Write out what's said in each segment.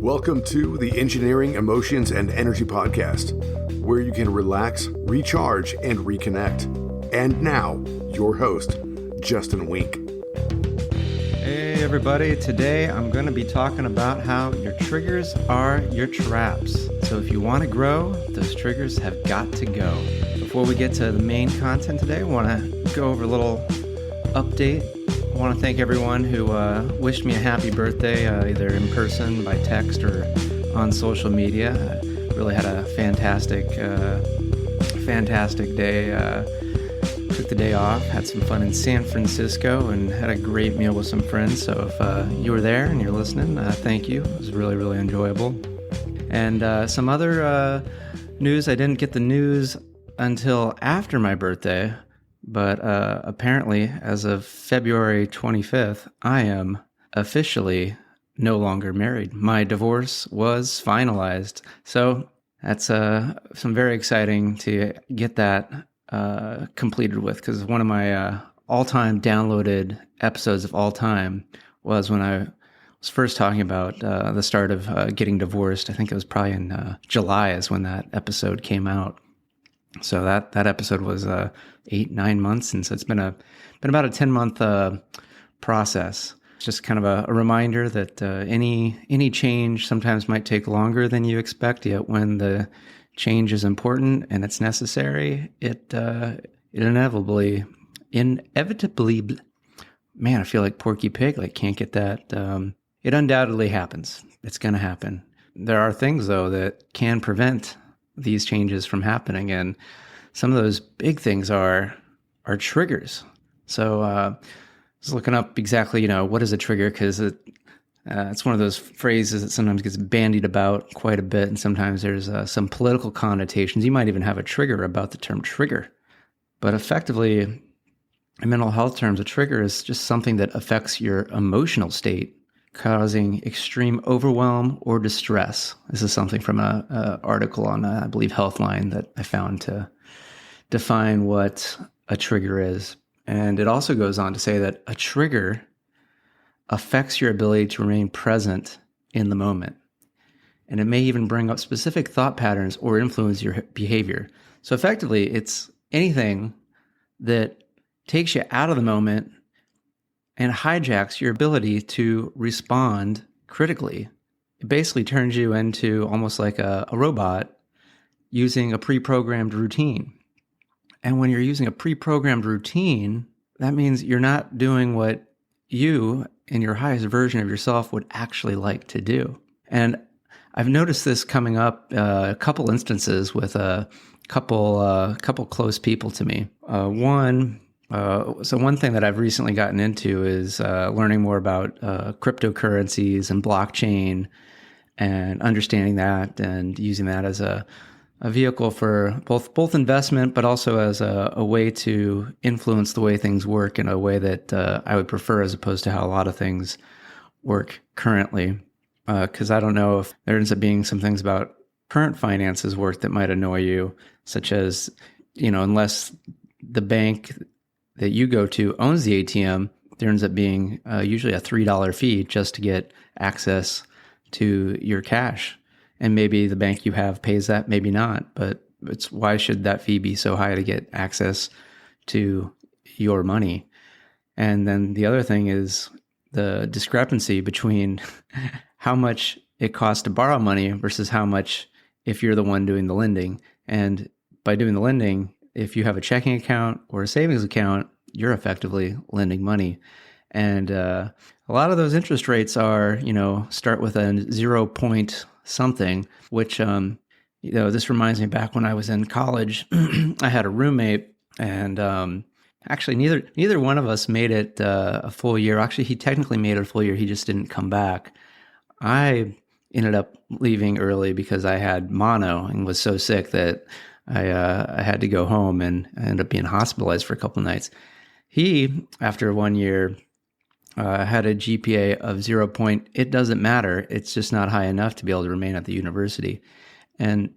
Welcome to the Engineering, Emotions, and Energy Podcast, where you can relax, recharge, and reconnect. And now, your host, Justin Wink. Hey everybody, today I'm going to be talking about how your triggers are your traps. So if you want to grow, those triggers have got to go. Before we get to the main content today, I want to go over a little update. I want to thank everyone who wished me a happy birthday, either in person, by text, or on social media. I really had a fantastic day. Took the day off, had some fun in San Francisco, and had a great meal with some friends. So if you were there and you're listening, thank you. It was really, really enjoyable. And some other news, I didn't get the news until after my birthday, but apparently as of February 25th, I am officially no longer married. My divorce was finalized. So that's some very exciting to get that completed with, because one of my all-time downloaded episodes of all time was when I was first talking about the start of getting divorced. I think it was probably in July is when that episode came out. So that episode was 8-9 months, and so it's been about a 10-month process. It's just kind of a reminder that any change sometimes might take longer than you expect, yet when the change is important and it's necessary, it inevitably, man, I feel like Porky Pig, like can't get that. It undoubtedly happens. It's going to happen. There are things though that can prevent these changes from happening, and some of those big things are triggers. So I was looking up exactly, what is a trigger, because it's one of those phrases that sometimes gets bandied about quite a bit, and sometimes there's some political connotations. You might even have a trigger about the term trigger. But effectively, in mental health terms, a trigger is just something that affects your emotional state, causing extreme overwhelm or distress. This is something from an article on, I believe, Healthline that I found to define what a trigger is. And it also goes on to say that a trigger affects your ability to remain present in the moment. And it may even bring up specific thought patterns or influence your behavior. So effectively, it's anything that takes you out of the moment and hijacks your ability to respond critically. It basically turns you into almost like a robot using a pre-programmed routine. And when you're using a pre-programmed routine, that means you're not doing what you and your highest version of yourself would actually like to do. And I've noticed this coming up a couple instances with a couple close people to me. One thing that I've recently gotten into is learning more about cryptocurrencies and blockchain, and understanding that and using that as a vehicle for both investment, but also as a way to influence the way things work in a way that I would prefer, as opposed to how a lot of things work currently. Because I don't know if there ends up being some things about current finances work that might annoy you, such as, unless the bank that you go to owns the ATM, there ends up being usually a $3 fee just to get access to your cash. And maybe the bank you have pays that, maybe not. But why should that fee be so high to get access to your money? And then the other thing is the discrepancy between how much it costs to borrow money versus how much if you're the one doing the lending. And by doing the lending, if you have a checking account or a savings account, you're effectively lending money. And a lot of those interest rates are, start with a 0 point something, which, this reminds me back when I was in college. I had a roommate, and actually neither one of us made it a full year. Actually, he technically made it a full year. He just didn't come back. I ended up leaving early because I had mono and was so sick that I had to go home, and I ended up being hospitalized for a couple of nights. He, after 1 year, had a GPA of 0 point. It doesn't matter. It's just not high enough to be able to remain at the university. And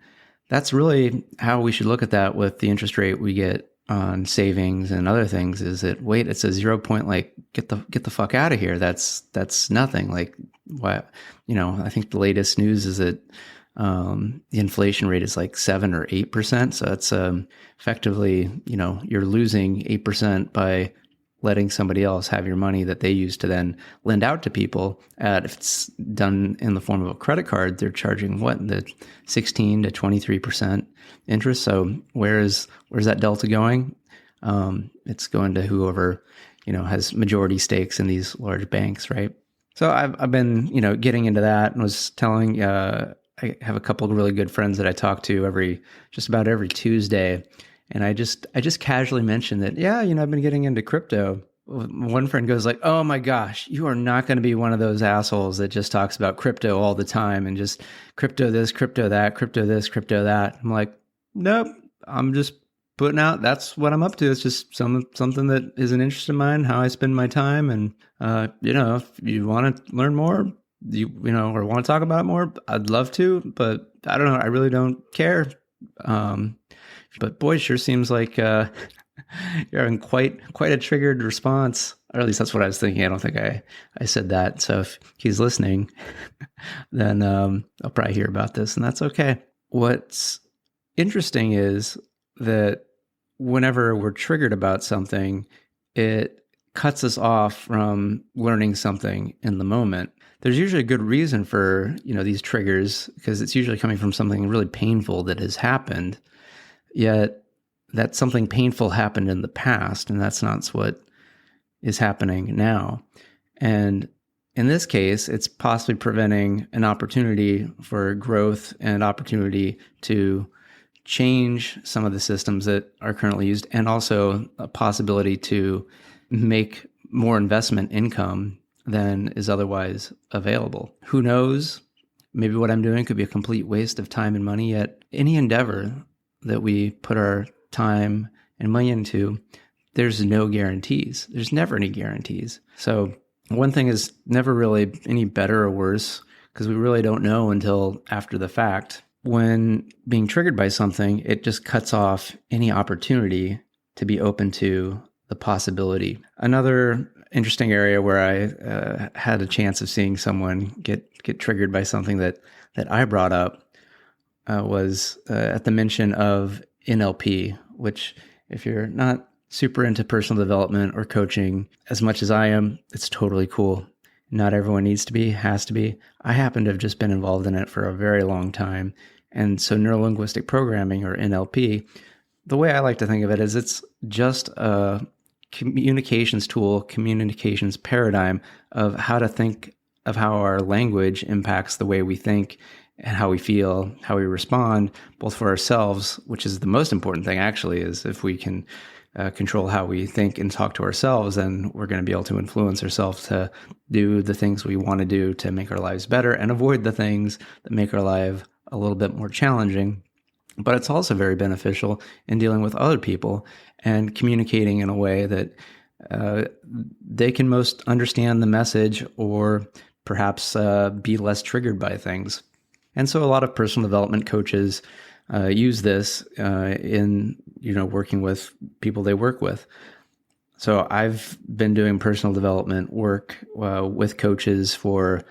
that's really how we should look at that with the interest rate we get on savings and other things, is that, wait, it's a 0 point, like, get the fuck out of here. That's nothing. Like, What, I think the latest news is that the inflation rate is like 7 or 8%. So that's effectively, you're losing 8% by letting somebody else have your money that they use to then lend out to people. If it's done in the form of a credit card, they're charging the 16 to 23% interest. So where's that delta going? It's going to whoever, has majority stakes in these large banks, right? So I've been, getting into that, and was telling, I have a couple of really good friends that I talk to just about every Tuesday. And I just casually mentioned that, I've been getting into crypto. One friend goes like, "Oh my gosh, you are not going to be one of those assholes that just talks about crypto all the time and just crypto this, crypto that, crypto this, crypto that." I'm like, "Nope, I'm just putting out, that's what I'm up to. It's just something that is an interest of mine, how I spend my time. And, if you want to learn more, or want to talk about it more, I'd love to, but I don't know. I really don't care. But boy, sure seems like you're having quite a triggered response, or at least that's what I was thinking. I don't think I said that. So if he's listening, then I'll probably hear about this, and that's okay. What's interesting is that whenever we're triggered about something, it cuts us off from learning something in the moment. There's usually a good reason for, these triggers, because it's usually coming from something really painful that has happened. Yet that something painful happened in the past, and that's not what is happening now. And in this case, it's possibly preventing an opportunity for growth and opportunity to change some of the systems that are currently used, and also a possibility to make more investment income than is otherwise available. Who knows? Maybe what I'm doing could be a complete waste of time and money, yet any endeavor that we put our time and money into, there's no guarantees. There's never any guarantees. So one thing is never really any better or worse, because we really don't know until after the fact. When being triggered by something, it just cuts off any opportunity to be open to the possibility. Another interesting area where I had a chance of seeing someone get triggered by something that I brought up was at the mention of NLP, which, if you're not super into personal development or coaching as much as I am, it's totally cool. Not everyone needs to be, has to be. I happen to have just been involved in it for a very long time. And so neurolinguistic programming, or NLP, the way I like to think of it is it's just a communications tool, communications paradigm of how to think of how our language impacts the way we think and how we feel, how we respond, both for ourselves, which is the most important thing actually, is if we can control how we think and talk to ourselves, then we're going to be able to influence ourselves to do the things we want to do to make our lives better and avoid the things that make our life a little bit more challenging. But it's also very beneficial in dealing with other people and communicating in a way that they can most understand the message, or perhaps be less triggered by things. And so a lot of personal development coaches use this in working with people they work with. So I've been doing personal development work with coaches for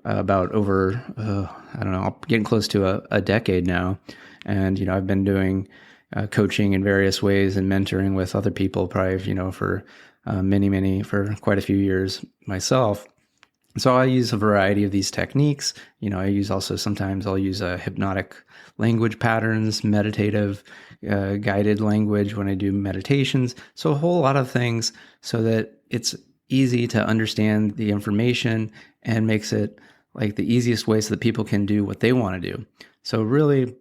about over, getting close to a decade now. And, I've been doing coaching in various ways and mentoring with other people probably, for for quite a few years myself. So I use a variety of these techniques. Sometimes I'll use hypnotic language patterns, meditative guided language when I do meditations. So a whole lot of things so that it's easy to understand the information and makes it like the easiest way so that people can do what they want to do. So really,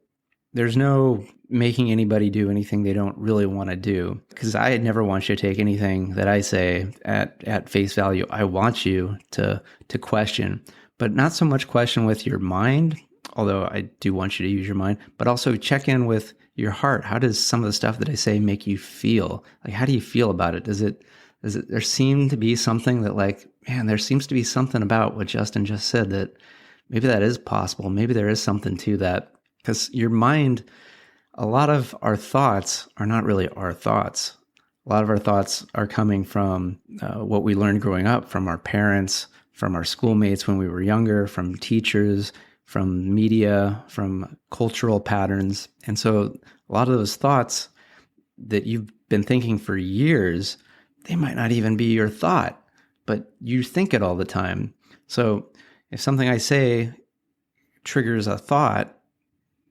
there's no making anybody do anything they don't really want to do, because I never want you to take anything that I say at face value. I want you to question, but not so much question with your mind, although I do want you to use your mind, but also check in with your heart. How does some of the stuff that I say make you feel? Like, how do you feel about it? Does it, there seem to be something that there seems to be something about what Justin just said that maybe that is possible. Maybe there is something to that. Because your mind, a lot of our thoughts are not really our thoughts. A lot of our thoughts are coming from what we learned growing up, from our parents, from our schoolmates when we were younger, from teachers, from media, from cultural patterns. And so a lot of those thoughts that you've been thinking for years, they might not even be your thought, but you think it all the time. So if something I say triggers a thought,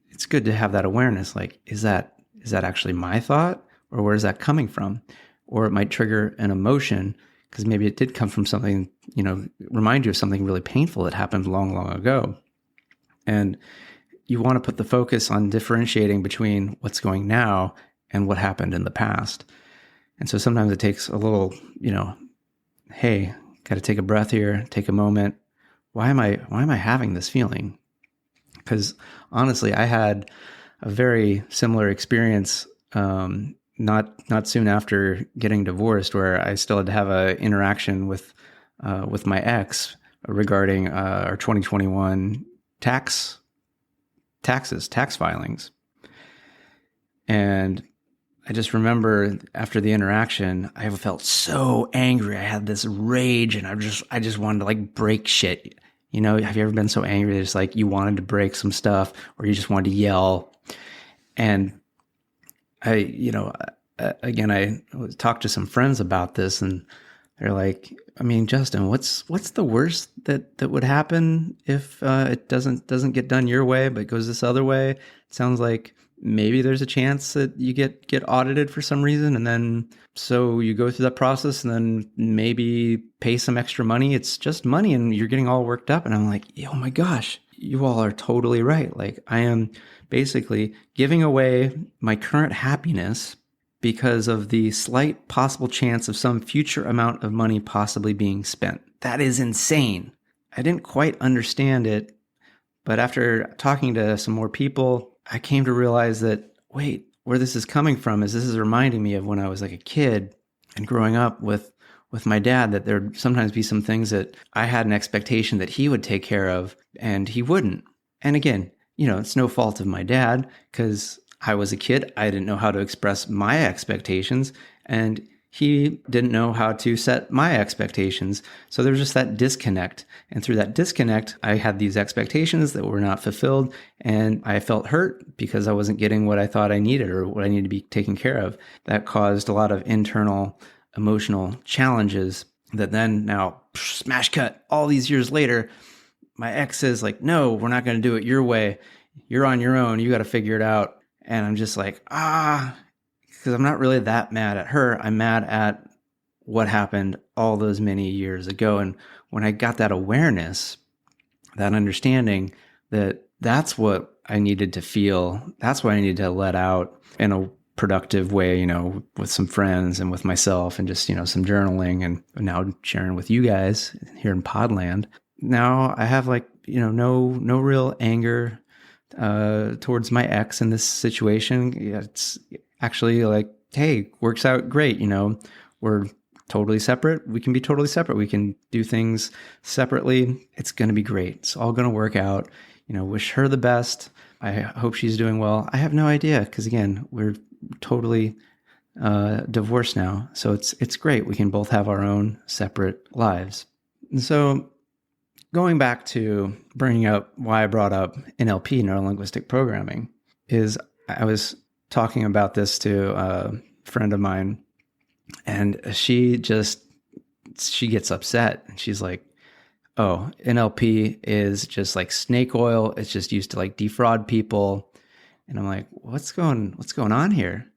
it's good to have that awareness. Like, is that actually my thought, or where is that coming from? Or it might trigger an emotion because maybe it did come from something, remind you of something really painful that happened long, long ago. And you want to put the focus on differentiating between what's going now and what happened in the past. And so sometimes it takes a little, hey, got to take a breath here, take a moment. Why am I having this feeling? Because honestly, I had a very similar experience, not soon after getting divorced, where I still had to have an interaction with my ex regarding our 2021 tax filings. And I just remember after the interaction, I felt so angry. I had this rage, and I just wanted to like break shit. Have you ever been so angry that it's like you wanted to break some stuff, or you just wanted to yell? And I talked to some friends about this, and they're like, I mean, Justin, what's the worst that would happen if it doesn't get done your way, but goes this other way? It sounds like maybe there's a chance that you get audited for some reason, and then so you go through that process and then maybe pay some extra money. It's just money, and you're getting all worked up. And I'm like, oh my gosh, you all are totally right. Like, I am basically giving away my current happiness because of the slight possible chance of some future amount of money possibly being spent. That is insane. I didn't quite understand it, but after talking to some more people, I came to realize that, wait, where this is coming from is this is reminding me of when I was like a kid and growing up with my dad, that there'd sometimes be some things that I had an expectation that he would take care of and he wouldn't. And again, it's no fault of my dad because I was a kid. I didn't know how to express my expectations, and he didn't know how to set my expectations. So there was just that disconnect. And through that disconnect, I had these expectations that were not fulfilled, and I felt hurt because I wasn't getting what I thought I needed or what I needed to be taken care of. That caused a lot of internal emotional challenges that then now, smash cut, all these years later, my ex says like, no, we're not going to do it your way. You're on your own. You got to figure it out. And I'm just like, because I'm not really that mad at her. I'm mad at what happened all those many years ago. And when I got that awareness, that understanding that that's what I needed to feel, that's what I needed to let out in a productive way, with some friends and with myself, and just, some journaling, and now sharing with you guys here in Podland. Now I have like, no real anger towards my ex in this situation. It's actually like, hey, works out great. We're totally separate. We can be totally separate. We can do things separately. It's going to be great. It's all going to work out. Wish her the best. I hope she's doing well. I have no idea because, again, we're totally divorced now. So it's great. We can both have our own separate lives. And so going back to bringing up why I brought up NLP, neuro-linguistic programming, is I was talking about this to a friend of mine, and she gets upset. And she's like, oh, NLP is just like snake oil. It's just used to like defraud people. And I'm like, what's going on here?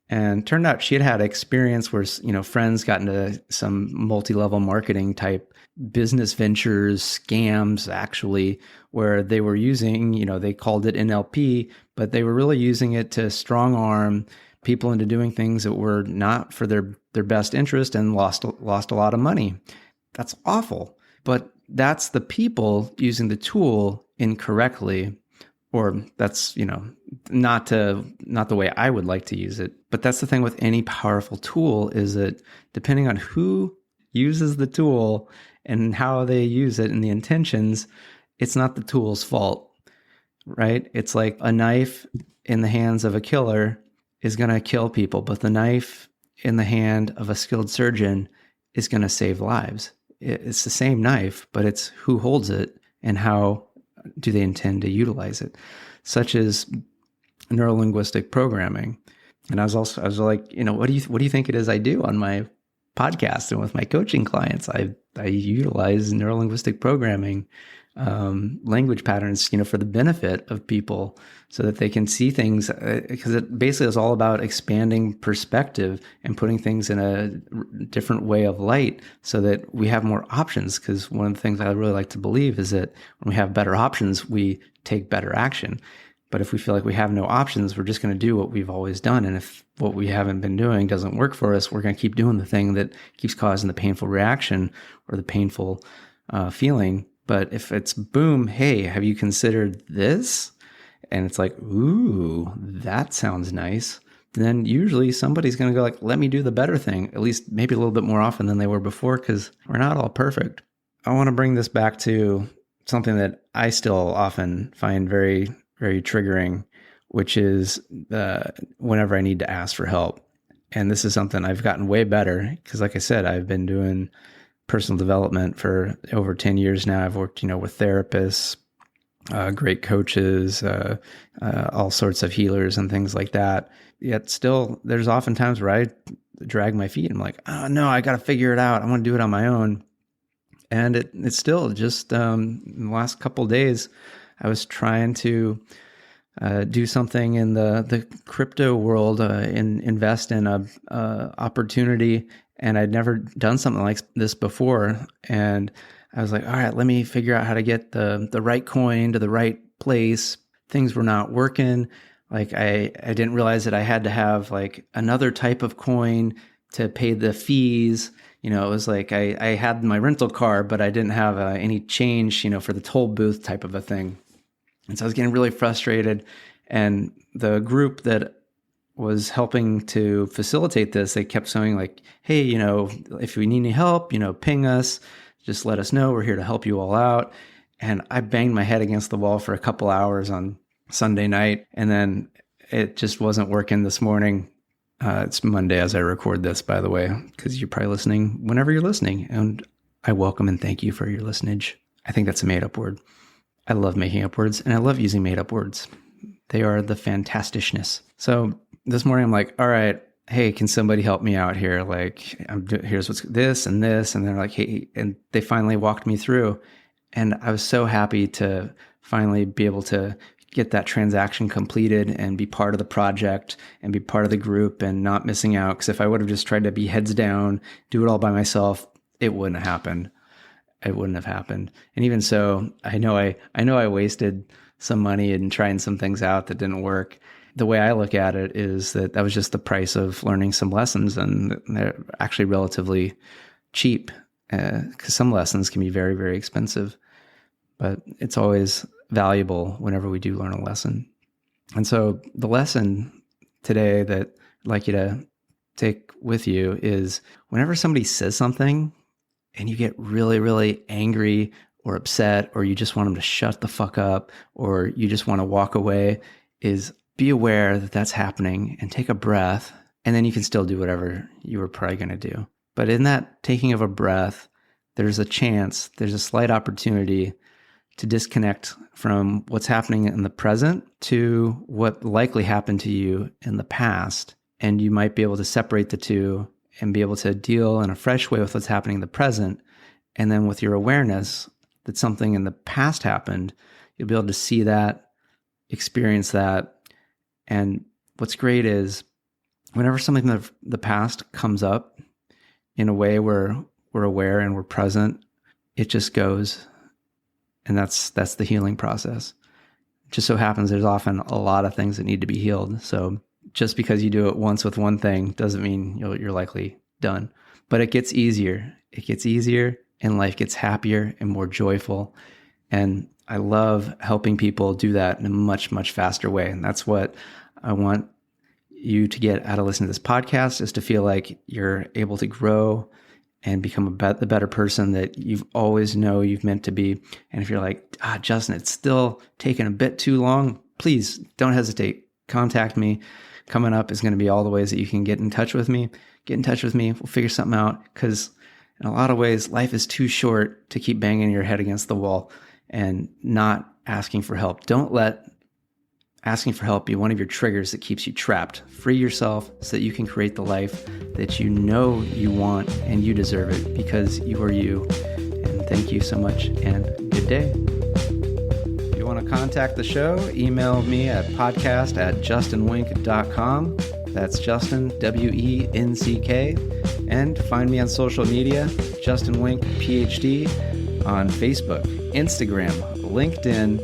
And turned out she had experience where, friends got into some multi-level marketing type business ventures, scams, actually, where they were using, they called it NLP, but they were really using it to strong arm people into doing things that were not for their best interest, and lost a lot of money. That's awful. But that's the people using the tool incorrectly, or that's, not the way I would like to use it. But that's the thing with any powerful tool, is that depending on who uses the tool and how they use it and the intentions, it's not the tool's fault, right? It's like a knife in the hands of a killer is going to kill people, but the knife in the hand of a skilled surgeon is going to save lives. It's the same knife, but it's who holds it and how do they intend to utilize it, such as neurolinguistic programming. And I was like, what do you think it is I do on my podcast and with my coaching clients? I utilize neurolinguistic programming, language patterns, for the benefit of people so that they can see things, because it basically is all about expanding perspective and putting things in a different way of light so that we have more options. Because one of the things I really like to believe is that when we have better options, we take better action. But if we feel like we have no options, we're just going to do what we've always done. And if what we haven't been doing doesn't work for us, we're going to keep doing the thing that keeps causing the painful reaction or the painful feeling. But if it's boom, hey, have you considered this? And it's like, ooh, that sounds nice. Then usually somebody's going to go like, let me do the better thing, at least maybe a little bit more often than they were before, because we're not all perfect. I want to bring this back to something that I still often find very, very triggering, which is whenever I need to ask for help. And this is something I've gotten way better because, like I said, I've been doing personal development for over 10 years now. I've worked, with therapists, great coaches, all sorts of healers and things like that. Yet still, there's often times where I drag my feet. I'm like, oh no, I got to figure it out. I want to do it on my own. And it's still just in the last couple of days, I was trying to do something in the crypto world, invest in a opportunity, and I'd never done something like this before. And I was like, all right, let me figure out how to get the right coin to the right place. Things were not working. Like I didn't realize that I had to have like another type of coin to pay the fees. It was like I had my rental car, but I didn't have any change, for the toll booth type of a thing. And so I was getting really frustrated. And the group that was helping to facilitate this, they kept saying like, hey, if we need any help, ping us, just let us know. We're here to help you all out. And I banged my head against the wall for a couple hours on Sunday night. And then it just wasn't working this morning. It's Monday as I record this, by the way, because you're probably listening whenever you're listening. And I welcome and thank you for your listenage. I think that's a made up word. I love making up words and I love using made up words. They are the fantasticness. So this morning I'm like, all right, hey, can somebody help me out here? Like, here's what's this. And they're like, hey, and they finally walked me through. And I was so happy to finally be able to get that transaction completed and be part of the project and be part of the group and not missing out. Because if I would have just tried to be heads down, do it all by myself, it wouldn't have happened. It wouldn't have happened. And even so, I know I wasted some money in trying some things out that didn't work. The way I look at it is that was just the price of learning some lessons, and they're actually relatively cheap because some lessons can be very, very expensive, but it's always valuable whenever we do learn a lesson. And so the lesson today that I'd like you to take with you is whenever somebody says something and you get really, really angry or upset, or you just want them to shut the fuck up, or you just want to walk away, is be aware that that's happening and take a breath, and then you can still do whatever you were probably going to do. But in that taking of a breath, there's a slight opportunity to disconnect from what's happening in the present to what likely happened to you in the past. And you might be able to separate the two and be able to deal in a fresh way with what's happening in the present. And then with your awareness that something in the past happened, you'll be able to see that, experience that. And what's great is whenever something in the past comes up in a way where we're aware and we're present, it just goes. And that's the healing process. It just so happens there's often a lot of things that need to be healed. So just because you do it once with one thing doesn't mean you're likely done. But it gets easier. It gets easier, and life gets happier and more joyful. And I love helping people do that in a much, much faster way. And that's what I want you to get out of listening to this podcast, is to feel like you're able to grow and become the better person that you've always you've meant to be. And if you're like, Justin, it's still taking a bit too long, please don't hesitate. Contact me. Coming up is going to be all the ways that you can get in touch with me. Get in touch with me. We'll figure something out, because In a lot of ways, life is too short to keep banging your head against the wall and not asking for help. Don't let asking for help be one of your triggers that keeps you trapped. Free yourself so that you can create the life that you know you want and you deserve it because you are you. And thank you so much and good day. If you want to contact the show, email me at podcast@justinwink.com. That's Justin, W-E-N-C-K. And find me on social media, Justin Wink, Ph.D. on Facebook, Instagram, LinkedIn,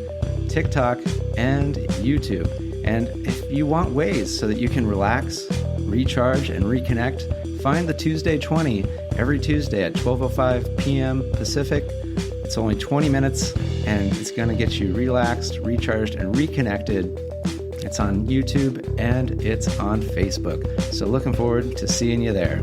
TikTok, and YouTube. And if you want ways so that you can relax, recharge, and reconnect, find the Tuesday 20 every Tuesday at 12:05 p.m. Pacific. It's only 20 minutes, and it's going to get you relaxed, recharged, and reconnected. It's on YouTube, and it's on Facebook. So looking forward to seeing you there.